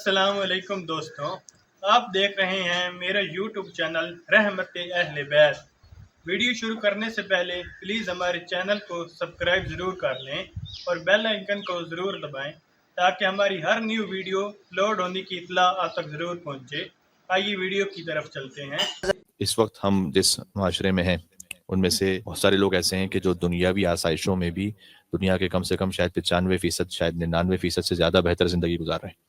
السلام علیکم دوستوں، آپ دیکھ رہے ہیں میرا یوٹیوب چینل رحمت اہل بیت۔ ویڈیو شروع کرنے سے پہلے پلیز ہمارے چینل کو سبسکرائب ضرور کر لیں اور بیل آئیکن کو ضرور دبائیں تاکہ ہماری ہر نیو ویڈیو لوڈ ہونے کی اطلاع آپ تک ضرور پہنچے۔ آئیے ویڈیو کی طرف چلتے ہیں۔ اس وقت ہم جس معاشرے میں ہیں ان میں سے بہت سارے لوگ ایسے ہیں کہ جو دنیاوی آسائشوں میں بھی دنیا کے کم سے کم شاید 95% شاید 99% سے زیادہ بہتر زندگی گزار رہے ہیں۔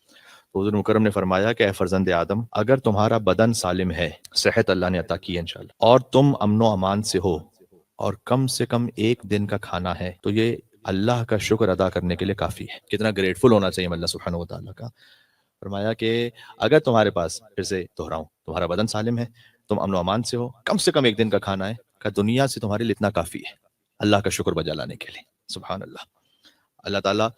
تو حضور مکرم نے فرمایا کہ اے فرزند آدم، اگر تمہارا بدن سالم ہے، صحت اللہ نے عطا کی ہے انشاءاللہ، اور تم امن و امان سے ہو اور کم سے کم ایک دن کا کھانا ہے، تو یہ اللہ کا شکر ادا کرنے کے لیے کافی ہے۔ کتنا گریٹفل ہونا چاہیے اللہ سبحانہ و تعالیٰ کا۔ فرمایا کہ اگر تمہارے پاس، پھر سے دہراؤں، تمہارا بدن سالم ہے، تم امن و امان سے ہو، کم سے کم ایک دن کا کھانا ہے، کہ دنیا سے تمہارے لیے اتنا کافی ہے اللہ کا شکر بجا لانے کے لیے۔ سبحان اللہ۔ اللہ تعالیٰ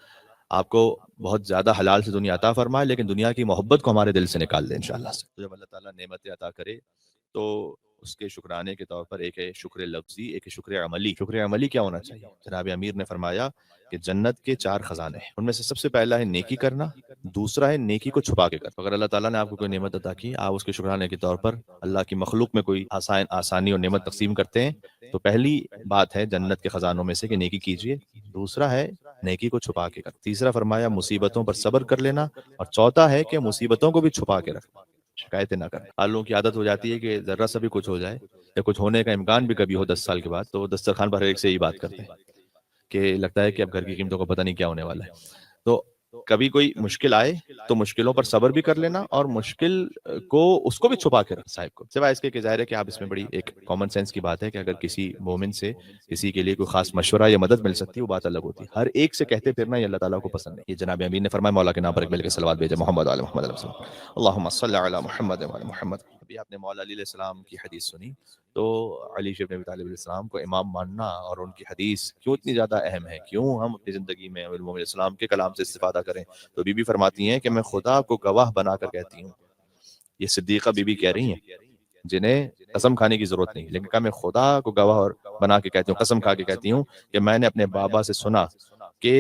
آپ کو بہت زیادہ حلال سے دنیا عطا فرمائے، لیکن دنیا کی محبت کو ہمارے دل سے نکال دے انشاءاللہ سے۔ تو جب اللہ تعالیٰ نعمتیں عطا کرے تو اس کے شکرانے کے طور پر ایک ہے شکر لفظی، ایک ہے شکر عملی۔ شکر عملی کیا ہونا چاہیے؟ جناب امیر نے فرمایا کہ جنت کے 4 خزانے ہیں، ان میں سے سب سے پہلا ہے نیکی کرنا، دوسرا ہے نیکی کو چھپا کے کرنا۔ اگر اللہ تعالیٰ نے آپ کو کوئی نعمت عطا کی، آپ اس کے شکرانے کے طور پر اللہ کی مخلوق میں کوئی آسانی اور نعمت تقسیم کرتے ہیں، تو پہلی بات ہے جنت کے خزانوں میں سے کہ نیکی کیجیے، دوسرا ہے نیکی کو چھپا کے کرنا، تیسرا فرمایا مصیبتوں پر صبر کر لینا، اور چوتھا ہے کہ مصیبتوں کو بھی چھپا کے رکھنا، شکایتیں نہ کریں۔ آج لوگوں کی عادت ہو جاتی ہے کہ ذرا سا بھی کچھ ہو جائے یا کچھ ہونے کا امکان بھی کبھی ہو 10 سال کے بعد، تو دسترخوان پر ہر ایک سے یہی بات کرتے ہیں کہ لگتا ہے کہ اب گھر کی قیمتوں کو پتہ نہیں کیا ہونے والا ہے۔ تو کبھی کوئی مشکل آئے تو مشکلوں پر صبر بھی کر لینا، اور مشکل کو اس کو بھی چھپا کے رکھ صاحب کو، سوائے اس کے کہ ظاہر ہے کہ آپ اس میں بڑی ایک کامن سینس کی بات ہے کہ اگر کسی مومن سے کسی کے لیے کوئی خاص مشورہ یا مدد مل سکتی ہے، وہ بات الگ ہوتی ہے۔ ہر ایک سے کہتے پھرنا یہ اللہ تعالیٰ کو پسند نہیں۔ یہ جناب امیر نے فرمایا مولا کے نام پر ایک مل کے صلوات بھیجے، محمد علی محمد علیہ وسلم، اللہم صلی علی محمد وعلی محمد۔ ابھی آپ نے مولا علی علیہ السلام کی حدیث سنی، تو علی ابن ابی طالب علیہ السلام کو امام ماننا اور ان کی حدیث کیوں اتنی زیادہ اہم ہے، کیوں ہم اپنی زندگی میں علم علیہ السلام کے کلام سے استفادہ کریں؟ تو بی بی فرماتی ہیں کہ میں خدا کو گواہ بنا کر کہتی ہوں، یہ صدیقہ بی بی کہہ رہی ہیں جنہیں قسم کھانے کی ضرورت نہیں، لیکن کہا میں خدا کو گواہ اور بنا کے کہتی ہوں، قسم کھا کے کہتی ہوں کہ میں نے اپنے بابا سے سنا کہ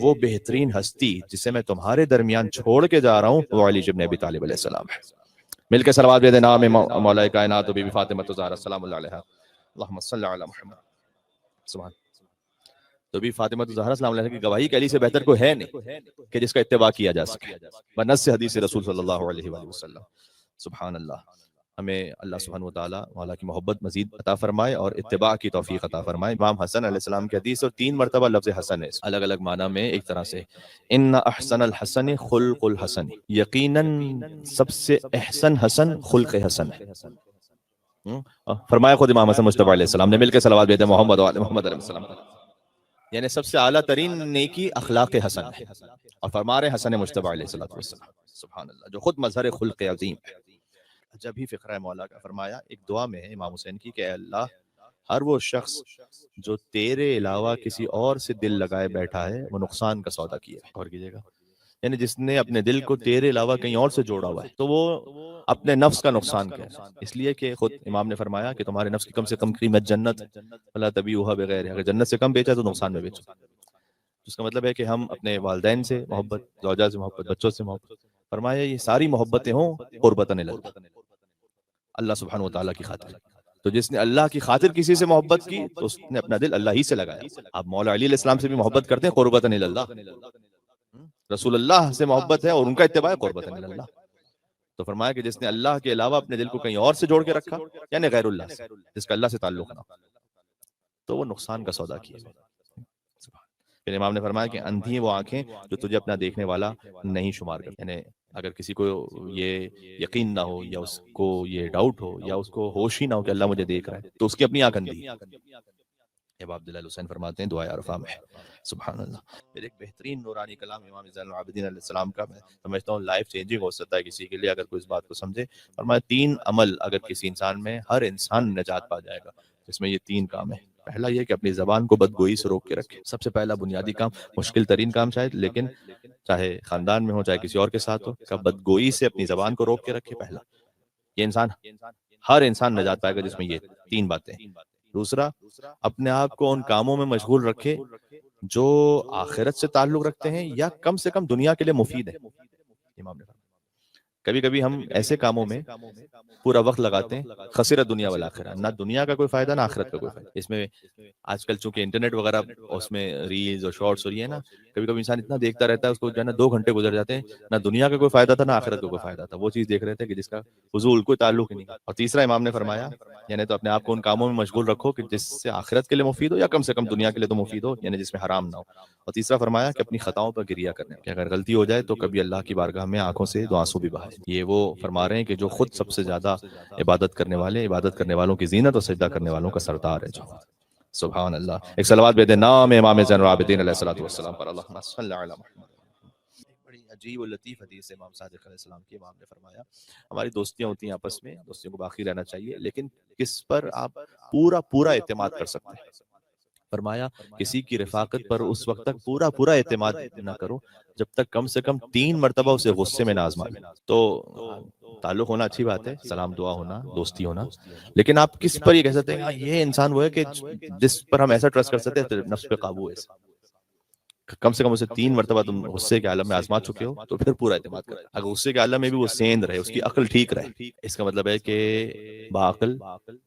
وہ بہترین ہستی جسے میں تمہارے درمیان چھوڑ کے جا رہا ہوں وہ علی ابن ابی طالب علیہ السلام ہے۔ مل کے صلوات بھیجیں نام مولا کائنات و بی بی فاطمہ الزہرا السلام اللہ علیہا، اللہم صلی علی محمد۔ سبحان۔ تو بی فاطمہ الزہرا السلام علیہ کی گواہی کہ علی سے بہتر کوئی ہے نہیں کہ جس کا اتباع کیا جا سکے بنص سے حدیث رسول صلی اللہ علیہ وآلہ وسلم۔ سبحان اللہ۔ ہمیں اللہ سبحانہ وتعالیٰ مولا کی محبت مزید عطا فرمائے اور اتباع کی توفیق عطا فرمائے۔ امام حسن علیہ السلام کی حدیث، اور 3 مرتبہ لفظ حسن ہے الگ الگ معنی میں ایک طرح سے، ان احسن الحسن خلق الحسن، یقیناً سب سے احسن حسن خلق حسن ہے۔ فرمایا خود امام حسن مجتبی علیہ السلام نے، مل کے صلوات بھیجیں محمد وعلی محمد علیہ السلام۔ یعنی سب سے اعلیٰ ترین نیکی اخلاق حسن ہے، اور فرما رہے حسن مجتبی علیہ السلام، سبحان اللہ، جو خود مظہر خلق عظیم ہے۔ جب ہی فقرہ مولا کا فرمایا ایک دعا میں ہے امام حسین کی کہ اے اللہ، ہر وہ شخص جو تیرے علاوہ کسی اور سے دل لگائے بیٹھا ہے وہ نقصان کا سودا کیا ہے۔ اور کیجئے گا، یعنی جس نے اپنے دل کو تیرے علاوہ کہیں اور سے جوڑا ہوا ہے تو وہ اپنے نفس کا نقصان کیا ہے، اس لیے کہ خود امام نے فرمایا کہ تمہارے نفس کی کم سے کم قیمت جنت، اللہ تبیعھا بغیر، اگر جنت سے کم بیچا تو نقصان میں بیچو۔ اس کا مطلب ہے کہ ہم اپنے والدین سے محبت، زوجہ سے محبت، بچوں سے محبت، فرمایا یہ ساری محبتیں ہوں قربتاً الی اللہ، اللہ سبحانہ وتعالیٰ کی خاطر۔ تو جس نے اللہ کی خاطر کسی سے محبت کی تو اس نے اپنا دل اللہ ہی سے لگایا۔ آپ مولا علی علیہ السلام سے بھی محبت کرتے ہیں قربتاً الی اللہ، رسول اللہ سے محبت ہے اور ان کا اتباع قربتاً الی اللہ۔ تو فرمایا کہ جس نے اللہ کے علاوہ اپنے دل کو کہیں اور سے جوڑ کے رکھا، یعنی غیر اللہ سے، جس کا اللہ سے تعلق نہ ہو، تو وہ نقصان کا سودا کیا۔ پھر امام نے فرمایا کہ اندھی ہیں وہ آنکھیں جو تجھے اپنا دیکھنے والا نہیں شمار کرتی، یعنی اگر کسی کو یہ یقین نہ ہو یا اس کو یہ ڈاؤٹ ہو یا اس کو ہوش ہی نہ ہو کہ اللہ مجھے دیکھ رہا ہے تو اس کی اپنی آنکھ اندھی ہے۔ ابو عبداللہ حسین فرماتے ہیں دعائے عرفہ میں، سبحان اللہ۔ پھر ایک بہترین نورانی کلام امام زین العابدین علیہ السلام کا، میں سمجھتا ہوں لائف چینجنگ ہو سکتا ہے کسی کے لیے اگر کوئی اس بات کو سمجھے۔ فرمایا 3 عمل اگر کسی انسان میں، ہر انسان نجات پا جائے گا، جس میں یہ 3 کام ہیں۔ پہلا یہ کہ اپنی زبان کو بدگوئی سے روک کے رکھے، سب سے پہلا بنیادی کام، مشکل ترین کام شاید، لیکن چاہے خاندان میں ہو چاہے کسی اور کے ساتھ ہو، کہ بدگوئی سے اپنی زبان کو روک کے رکھے۔ پہلا یہ انسان، ہر انسان نجات پائے گا جس میں یہ 3 باتیں۔ دوسرا، اپنے آپ کو ان کاموں میں مشغول رکھے جو آخرت سے تعلق رکھتے ہیں یا کم سے کم دنیا کے لیے مفید ہے۔ امام نے کبھی کبھی ہم ایسے کاموں میں پورا وقت لگاتے ہیں، خسر دنیا والآخرہ، نہ دنیا کا کوئی فائدہ نہ آخرت کا کوئی فائدہ. اس میں آج کل چونکہ انٹرنیٹ وغیرہ اس میں ریلز اور شارٹس ہو رہی ہے نا، کبھی کبھی انسان اتنا دیکھتا رہتا ہے، اس کو جو ہے نا 2 گھنٹے گزر جاتے ہیں، نہ دنیا کا کوئی فائدہ تھا نہ آخرت کا کوئی فائدہ تھا، وہ چیز دیکھ رہے تھے کہ جس کا فضول کوئی تعلق ہی نہیں. اور تیسرا امام نے فرمایا یعنی تو اپنے آپ کو ان کاموں میں مشغول رکھو کہ جس سے آخرت کے لیے مفید ہو یا کم سے کم دنیا کے لیے تو مفید ہو، یعنی جس میں حرام نہ ہو. اور تیسرا فرمایا کہ اپنی خطاؤں پر گریہ کرنے کہ اگر غلطی ہو جائے تو کبھی اللہ کی بارگاہ میں آنکھوں سے 2 آنسو بھی بہائے. یہ وہ فرما رہے ہیں کہ جو خود سب سے زیادہ عبادت کرنے والے، عبادت کرنے والوں کی زینت اور سجدہ کرنے والوں کا سردار ہے. جو سبحان اللہ. ایک صلوات بھیج دیں نام امام زین العابدین علیہ الصلوۃ والسلام پر. اللہم صلی علی محمد. بڑی عجیب و لطیف حدیث امام صادق علیہ السلام کی. امام نے فرمایا ہماری دوستیاں ہوتی ہیں آپس میں، دوستیوں کو باقی رہنا چاہیے، لیکن کس پر آپ پورا اعتماد کر سکتے ہیں. فرمایا کسی کی رفاقت پر اس وقت تک پورا اعتماد نہ کرو جب تک کم سے کم 3 مرتبہ اسے غصے میں نہ آزما لے. تو تعلق ہونا اچھی بات ہے، سلام دعا ہونا، دوستی ہونا، لیکن آپ کس پر یہ کہہ سکتے ہیں یہ انسان وہ ہے کہ جس پر ہم ایسا ٹرسٹ کر سکتے ہیں نفس پہ قابو ہے. کم سے کم اسے 3 مرتبہ تم غصے کے عالم میں آزما چکے ہو تو پھر پورا اعتماد کرو. اگر غصے کے عالم میں بھی وہ سیند رہے، اس کی عقل ٹھیک رہے، اس کا مطلب ہے کہ باعقل،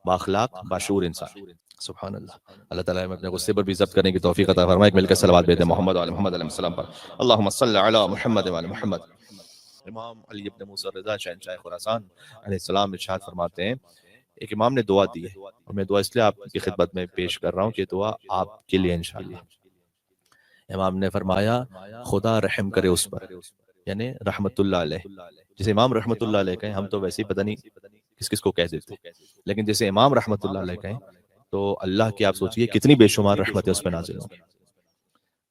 بااخلاق، باشعور انسان. سبحان اللہ. اللہ تعالیٰ ہمیں اپنے غصے پر بھی ضبط کرنے کی توفیق عطا فرمائے. مل کر صلوات بھیجیں محمد و محمد علیہ السلام پر. اللہم صلی علی محمد و محمد. امام علی ابن موسیٰ رضا شہنشاہ خراسان علیہ السلام ارشاد فرماتے ہیں ایک امام نے دعا دی ہے، اور میں دعا اس لیے آپ کی خدمت میں پیش کر رہا ہوں کہ دعا آپ کے لیے انشاءاللہ. امام نے فرمایا خدا رحم کرے اس پر، یعنی رحمت اللہ علیہ. جسے امام رحمت اللہ علیہ کہیں، ہم تو ویسے ہی پتہ نہیں کس کو کہہ دیتے، لیکن جسے امام رحمت اللہ علیہ کہیں تو اللہ کی آپ سوچئے کتنی بے شمار رحمتیں اس پہ نازل ہوں گی.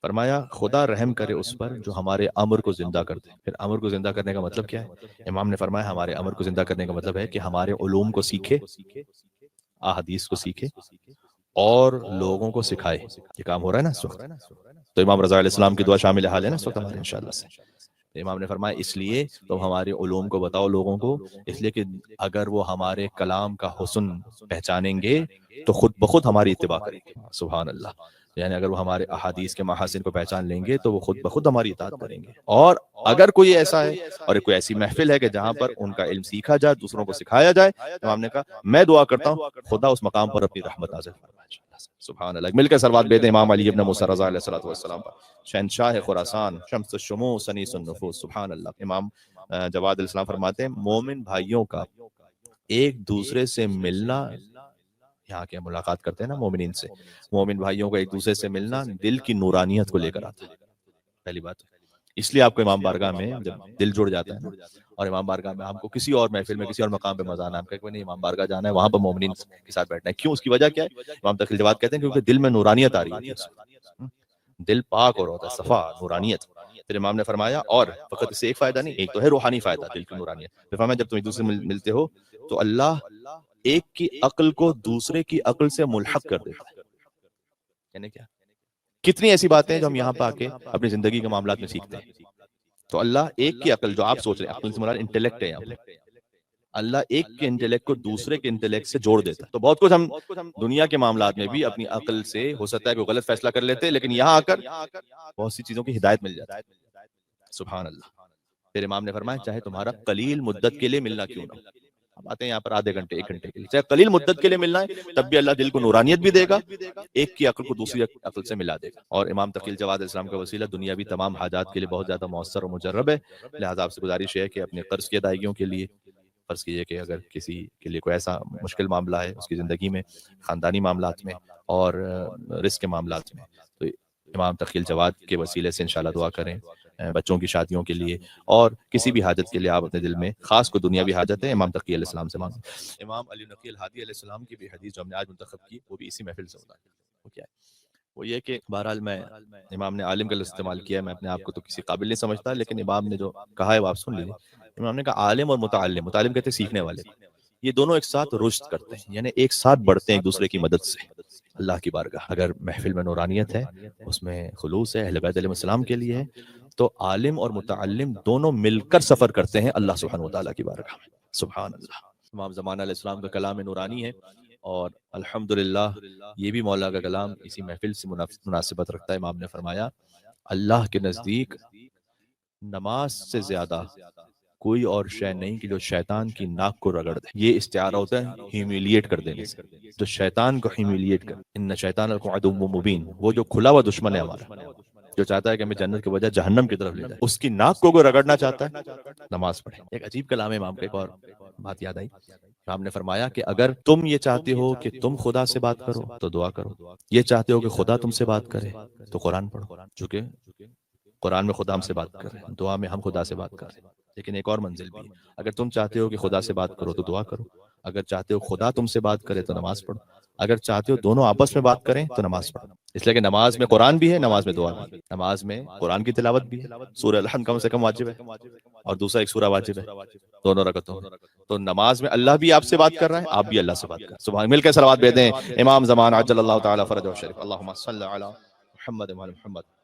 فرمایا خدا رحم کرے اس پر جو ہمارے امر کو زندہ کر دے. پھر امر کو زندہ کرنے کا مطلب کیا ہے؟ امام نے فرمایا ہمارے امر کو زندہ کرنے کا مطلب ہے کہ ہمارے علوم کو سیکھے، احادیث کو سیکھے اور لوگوں کو سکھائے. یہ کام ہو رہا ہے نا اس وقت، تو امام رضا علیہ السلام کی دعا شامل حال ہے نا اس وقت ہمارے انشاءاللہ سے. امام نے فرمایا اس لیے تم ہمارے علوم کو بتاؤ لوگوں کو، اس لیے کہ اگر وہ ہمارے کلام کا حسن پہچانیں گے تو خود بخود ہماری اتباع کریں گے. سبحان اللہ. یعنی اگر وہ ہمارے احادیث کے محاسن کو پہچان لیں گے تو وہ خود بخود ہماری اطاعت کریں گے. اور اگر کوئی ایسا ہے اور کوئی ایسی محفل ہے کہ جہاں پر ان کا علم سیکھا جائے، دوسروں کو سکھایا جائے، امام نے کہا میں دعا کرتا ہوں خدا اس مقام پر اپنی رحمت نازل فرمائے. سبحان اللہ. مل کر صلوات بھیجیں امام علی ابن موسیٰ رضا علیہ السلام پر. شہنشاہ خراسان، شمس الشموس، انیس النفوس. سبحان اللہ. امام جواد علیہ السلام فرماتے ہیں مومن بھائیوں کا ایک دوسرے سے ملنا، یہاں کے ملاقات کرتے ہیں نا مومنین سے، مومن بھائیوں کا ایک دوسرے سے ملنا دل کی نورانیت کو لے کر آتا ہے. پہلی بات اس لیے آپ کو امام بارگاہ میں جب دل جڑ جاتا ہے نا، اور امام بارگاہ میں آپ کو کسی اور محفل میں کسی اور مقام پہ مزہ آنا ہے، آپ کہتے ہیں نہیں امام بارگاہ جانا ہے، وہاں پر مومنین کے ساتھ بیٹھنا ہے. کیوں؟ اس کی وجہ کیا ہے؟ امام تقی الجواد کہتے ہیں کیونکہ دل میں نورانیت آ رہی ہے، دل پاک اور ہوتا ہے، صفا، نورانیت. پھر امام نے فرمایا اور فقط اس سے ایک فائدہ نہیں، ایک تو ہے روحانی فائدہ دل کی نورانیت. پھر فرمایا جب تم ایک دوسرے سے ملتے ہو تو اللہ ایک کی عقل کو دوسرے کی عقل سے ملحق کر دیتا ہے. یعنی کیا؟ کتنی ایسی باتیں ہیں جو ہم یہاں پہ آ کے اپنی زندگی کے معاملات میں سیکھتے ہیں. تو اللہ ایک کی عقل، جو آپ سوچ رہے ہیں عقل سے مراد انٹیلیکٹ ہے، اللہ ایک کے انٹیلیکٹ کو دوسرے کے انٹیلیکٹ سے جوڑ دیتا ہے. تو بہت کچھ ہم دنیا کے معاملات میں بھی اپنی عقل سے ہو سکتا ہے کہ غلط فیصلہ کر لیتے، لیکن یہاں آ کر بہت سی چیزوں کی ہدایت مل جاتی ہے. سبحان اللہ. پھر امام نے فرمایا چاہے تمہارا قلیل مدت کے لیے ملنا کیوں نہ ہو، اب آتے ہیں یہاں پر آدھے گھنٹے، 1 گھنٹے کے لیے، چاہے قلیل مدت کے لیے ملنا ہے تب بھی اللہ دل کو نورانیت بھی دے گا، ایک کی عقل کو دوسری عقل سے ملا دے گا. اور امام تقی الجواد علیہ السلام کا وسیلہ دنیاوی تمام حاجات کے لیے بہت زیادہ مؤثر اور مجرب ہے. لہٰذا آپ سے گزارش ہے کہ اپنے قرض کی ادائیگیوں کے لیے، فرض کیجئے کہ اگر کسی کے لیے کوئی ایسا مشکل معاملہ ہے اس کی زندگی میں، خاندانی معاملات میں اور رزق کے معاملات میں، تو امام تقی الجواد کے وسیلے سے انشاءاللہ دعا کریں. بچوں کی شادیوں کے لیے اور کسی بھی حاجت کے لیے آپ اپنے دل میں، خاص کو دنیاوی حاجت ہے، امام تقی علیہ السلام سے مانگیں. امام علی نقی الہادی علیہ السلام کی بھی حدیث جو ہم نے آج منتخب کی وہ بھی اسی محفل سے ہوتا ہے. وہ کیا ہے؟ وہ یہ کہ بہرحال میں، امام نے عالم کا لفظ استعمال کیا ہے، میں اپنے آپ کو تو کسی قابل نہیں سمجھتا، لیکن امام نے جو کہا ہے وہ آپ سن لیجیے. امام نے کہا عالم اور متعلم، متعلم کہتے ہیں سیکھنے والے، یہ دونوں ایک ساتھ رشد کرتے ہیں، یعنی ایک ساتھ بڑھتے ہیں ایک دوسرے کی مدد سے اللہ کی بارگاہ. اگر محفل میں نورانیت ہے، اس میں خلوص ہے، اہل بیت علیہ السلام کے لیے ہے، تو عالم اور متعلم دونوں مل کر سفر کرتے ہیں اللہ سبحانہ وتعالیٰ کی بارگاہ میں. سبحان اللہ. امام زمانہ علیہ السلام کا کلام نورانی ہے، اور الحمدللہ یہ بھی مولا کا کلام اسی محفل سے مناسبت رکھتا ہے. امام نے فرمایا اللہ کے نزدیک نماز سے زیادہ کوئی اور شے نہیں کہ جو شیطان کی ناک کو رگڑ دے. یہ استعارہ ہوتا ہے ہیومیلیٹ کر دینے سے. جو شیطان کو ہیومیلیٹ کر، ان شیطان لکم عدو مبین، وہ جو کھلا ہوا دشمن ہے ہمارا، جو چاہتا ہے کہ ہمیں جنت کے بجائے جہنم کی طرف لے جائے، اس کی ناک کو کوئی رگڑنا چاہتا ہے نماز پڑھے. ایک عجیب کلام ہے امام کا. ایک اور بات یاد آئی، امام نے فرمایا کہ اگر تم یہ چاہتے ہو کہ تم خدا سے بات کرو تو دعا کرو، یہ چاہتے ہو کہ خدا تم سے بات کرے تو قرآن پڑھو. چونکہ قرآن میں خدا ہم سے بات کر رہے ہیں، دعا میں ہم خدا سے بات کر رہے ہیں. لیکن ایک اور منزل بھی ہے، اگر تم چاہتے ہو کہ خدا سے بات کرو تو دعا کرو، اگر چاہتے ہو خدا تم سے بات کرے تو نماز پڑھو، اگر چاہتے ہو دونوں آپس میں بات کریں تو نماز پڑھو. اس لیے کہ نماز میں قرآن بھی ہے، نماز میں دعا بھی ہے. نماز میں قرآن کی تلاوت بھی ہے، سورہ الحمد کم سے کم واجب ہے، اور دوسرا ایک سورہ واجب ہے دونوں رکعتوں میں. تو نماز میں اللہ بھی آپ سے بات کر رہا ہے، آپ بھی اللہ سے بات کر رہے ہیں. سبحان. مل کے صلوات بھیج دیں امام زمان عجل اللہ تعالی فرجہ الشریف. اللہم صلی علی محمد و علی محمد.